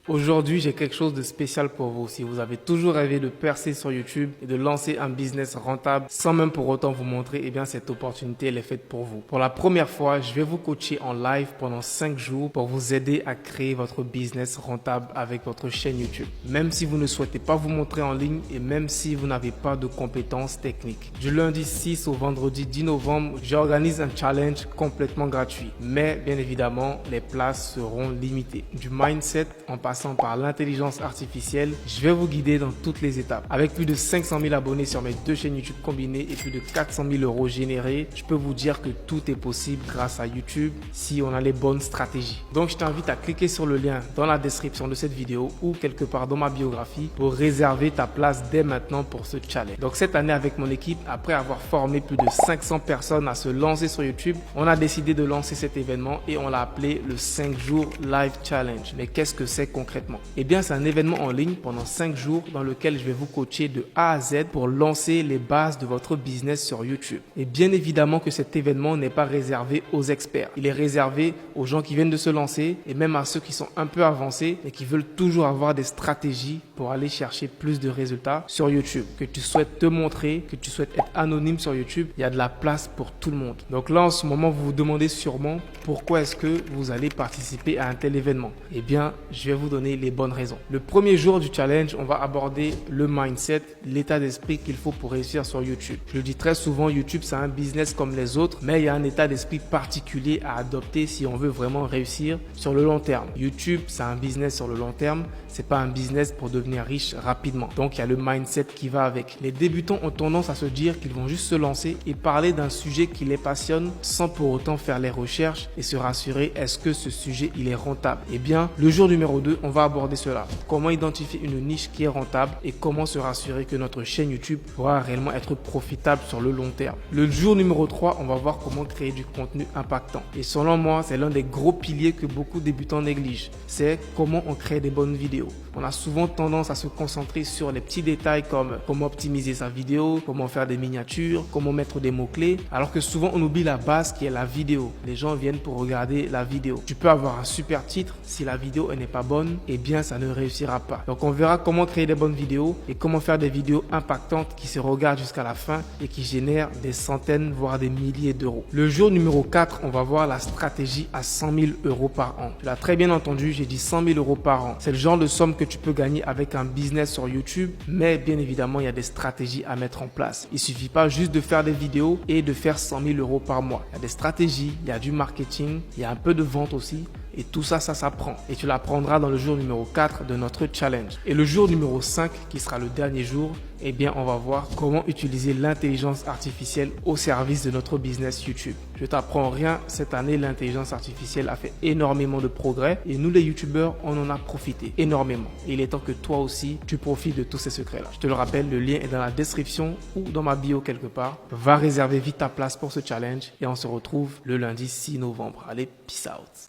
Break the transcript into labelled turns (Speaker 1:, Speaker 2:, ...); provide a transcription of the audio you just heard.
Speaker 1: Aujourd'hui, j'ai quelque chose de spécial pour vous. Si vous avez toujours rêvé de percer sur YouTube et de lancer un business rentable sans même pour autant vous montrer, eh bien, cette opportunité, elle est faite pour vous. Pour la première fois, je vais vous coacher en live pendant 5 jours pour vous aider à créer votre business rentable avec votre chaîne YouTube. Même si vous ne souhaitez pas vous montrer en ligne et même si vous n'avez pas de compétences techniques. Du lundi 6 au vendredi 10 novembre, j'organise un challenge complètement gratuit. Mais bien évidemment, les places seront limitées. Du mindset en passant par l'intelligence artificielle, je vais vous guider dans toutes les étapes. Avec plus de 500 000 abonnés sur mes 2 chaînes YouTube combinées et plus de 400 000 euros générés, je peux vous dire que tout est possible grâce à YouTube si on a les bonnes stratégies. Donc je t'invite à cliquer sur le lien dans la description de cette vidéo ou quelque part dans ma biographie pour réserver ta place dès maintenant pour ce challenge. Donc cette année avec mon équipe, après avoir formé plus de 500 personnes à se lancer sur YouTube, on a décidé de lancer cet événement et on l'a appelé le 5 jours live challenge. Mais qu'est-ce que c'est concrètement? Eh bien, c'est un événement en ligne pendant 5 jours dans lequel je vais vous coacher de A à Z pour lancer les bases de votre business sur YouTube. Et bien évidemment que cet événement n'est pas réservé aux experts. Il est réservé aux gens qui viennent de se lancer et même à ceux qui sont un peu avancés et qui veulent toujours avoir des stratégies pour aller chercher plus de résultats sur YouTube. Que tu souhaites te montrer, que tu souhaites être anonyme sur YouTube, il y a de la place pour tout le monde. Donc là, en ce moment, vous vous demandez sûrement pourquoi est-ce que vous allez participer à un tel événement. Eh bien, je vais vous donner les bonnes raisons. Le premier jour du challenge, on va aborder le mindset, l'état d'esprit qu'il faut pour réussir sur YouTube. Je le dis très souvent, YouTube, c'est un business comme les autres, mais il y a un état d'esprit particulier à adopter si on veut vraiment réussir sur le long terme. YouTube, c'est un business sur le long terme, c'est pas un business pour devenir riche rapidement. Donc, il y a le mindset qui va avec. Les débutants ont tendance à se dire qu'ils vont juste se lancer et parler d'un sujet qui les passionne sans pour autant faire les recherches et se rassurer, est-ce que ce sujet, il est rentable? Eh bien, le jour numéro 2, on va aborder cela. Comment identifier une niche qui est rentable et comment se rassurer que notre chaîne YouTube pourra réellement être profitable sur le long terme. Le jour numéro 3, on va voir comment créer du contenu impactant. Et selon moi, c'est l'un des gros piliers que beaucoup de débutants négligent. C'est comment on crée des bonnes vidéos. On a souvent tendance à se concentrer sur les petits détails comme comment optimiser sa vidéo, comment faire des miniatures, comment mettre des mots-clés, alors que souvent on oublie la base qui est la vidéo. Les gens viennent pour regarder la vidéo. Tu peux avoir un super titre, si la vidéo elle n'est pas bonne, eh bien ça ne réussira pas. Donc on verra comment créer des bonnes vidéos et comment faire des vidéos impactantes qui se regardent jusqu'à la fin et qui génèrent des centaines voire des milliers d'euros. Le jour numéro 4, on va voir la stratégie à 100 000 euros par an. Tu l'as très bien entendu, j'ai dit 100 000 euros par an. C'est le genre de somme que tu peux gagner avec un business sur YouTube, mais bien évidemment il y a des stratégies à mettre en place. Il suffit pas juste de faire des vidéos et de faire 100 000 euros par mois. Il y a des stratégies, il y a du marketing, il y a un peu de vente aussi. Et tout ça, ça s'apprend. Et tu l'apprendras dans le jour numéro 4 de notre challenge. Et le jour numéro 5, qui sera le dernier jour, eh bien, on va voir comment utiliser l'intelligence artificielle au service de notre business YouTube. Je t'apprends rien. Cette année, l'intelligence artificielle a fait énormément de progrès et nous, les YouTubeurs, on en a profité énormément. Et il est temps que toi aussi, tu profites de tous ces secrets-là. Je te le rappelle, le lien est dans la description ou dans ma bio quelque part. Va réserver vite ta place pour ce challenge et on se retrouve le lundi 6 novembre. Allez, peace out.